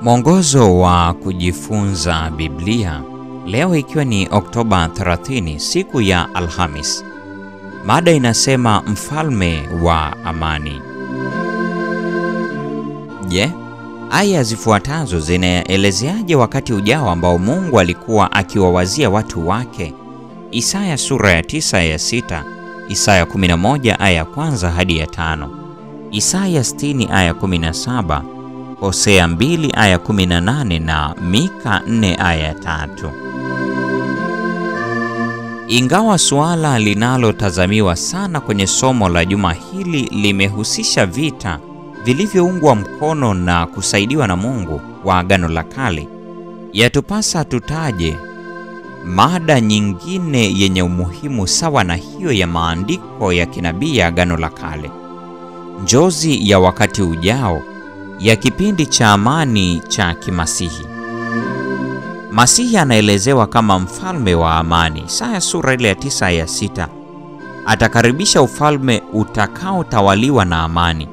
Mwongozo wa kujifunza Biblia, leo ikiwa ni Oktoba 30, siku ya Alhamis. Mada inasema mfalme wa amani. Je, aya zifuatazo zinaelezeaje wakati ujao ambao Mungu alikuwa akiwawazia watu wake? Isaya sura ya 9 aya 6, Isaya 11 aya ya 1 hadi ya 5, Isaya 60 aya 17, Hosea 2 aya 18 na Mika 4 aya 3. Ingawa suala linalotazamiwa sana kwenye somo la juma hili limehusisha vita vilivyoungwa mkono na kusaidiwa na Mungu wa Agano la Kale, yatupasa tutaje mada nyingine yenye umuhimu sawa na hiyo ya maandiko ya kinabii ya Agano la Kale: njozi ya wakati ujao ya kipindi cha amani cha kimasihi. Masihi anaelezewa kama mfalme wa amani. Isaya sura ile ya 9 aya 6, atakaribisha ufalme utakaotawaliwa na amani,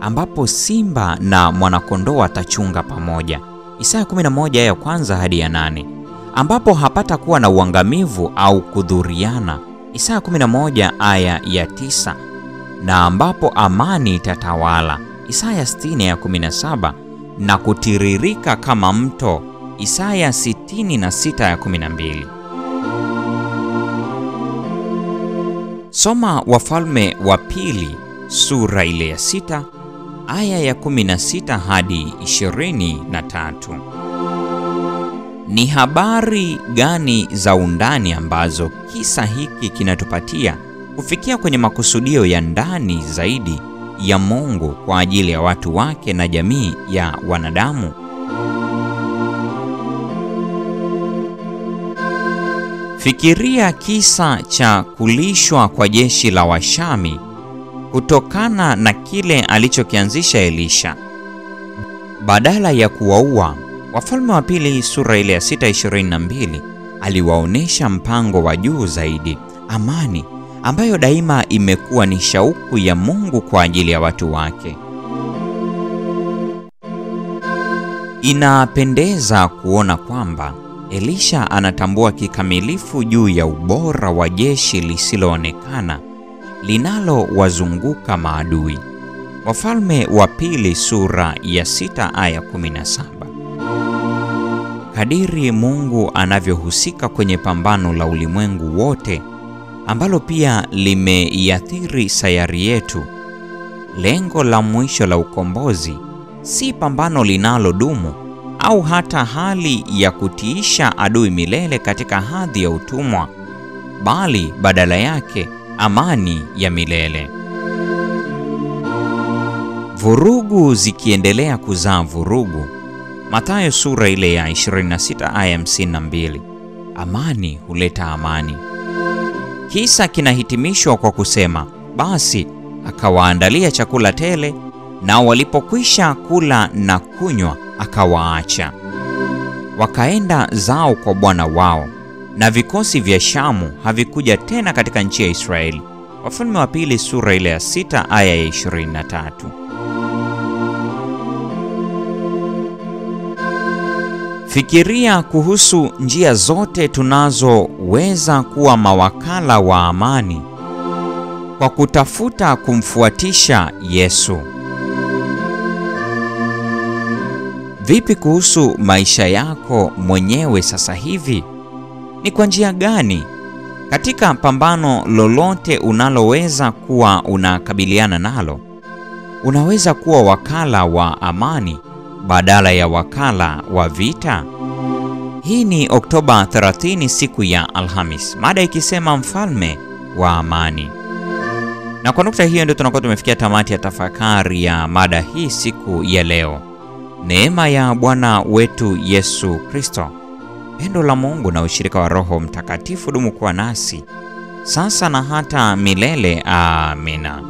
ambapo simba na mwanakondoo watachunga pamoja. Isaya 11 aya ya 1 hadi ya 8, ambapo hapata kuwa na uangamivu au kudhuriana. Isaya 11 aya ya 9, na ambapo amani itatawala. Isaya 60 aya 17, na kutiririka kama mto. Isaya 66 aya 12. Soma Wafalme wa Pili sura ile ya 6 aya ya 16 hadi 23. Ni habari gani za undani ambazo kisa hiki kinatupatia kufikia kwenye makusudio ya ndani zaidi ya Mungu kwa ajili ya watu wake na jamii ya wanadamu? Fikiria kisa cha kulishwa kwa jeshi la Washami kutokana na kile alichokianzisha Elisha. Badala ya kuwaua, Wafalme wa Pili sura ile ya 6:22 aliwaonesha mpango wa juu zaidi: amani ambayo daima imekuwa ni shauku ya Mungu kwa ajili ya watu wake. Inapendeza kuona kwamba Elisha anatambua kikamilifu juu ya ubora wa jeshi lisiloonekana linalowazunguka maadui. Wafalme wa Pili sura ya 6 aya 17. Kadiri Mungu anavyohusika kwenye pambano la ulimwengu wote ambalo pia limeiathiri sayari yetu, lengo la mwisho la ukombozi si pambano linalodumu au hata hali ya kutiisha adui milele katika hadhi ya utumwa, bali badala yake amani ya milele. Vurugu zikiendelea kuzaa vurugu. Mathayo sura ile ya 26 aya 52. Amani huleta amani. Kisa kinahitimishwa kwa kusema, basi akawaandalia chakula tele, na walipokwisha kula na kunywa akawaacha. Wakaenda zao kwa bwana wao, na vikosi vya Shamu havikuja tena katika nchi ya Israeli. Wafalme wa Pili sura ile ya 6 aya ya 23. Fikiria kuhusu njia zote tunazoweza kuwa mawakala wa amani kwa kutafuta kumfuatisha Yesu. Vipi kuhusu maisha yako mwenyewe sasa hivi? Ni kwa njia gani katika pambano lolote unaloweza kuwa unakabiliana nalo unaweza kuwa wakala wa amani badala ya wakala wa vita? Hii ni Oktoba 30, siku ya Alhamis, mada ikisema mfalme wa amani. Na kwa nukta hiyo ndio tunakuwa tumefikia tamati ya tafakari ya mada hii siku ya leo. Neema ya Bwana wetu Yesu Kristo, pendo la Mungu na ushirika wa Roho Mtakatifu dumu kuwa nasi sasa na hata milele. Amina.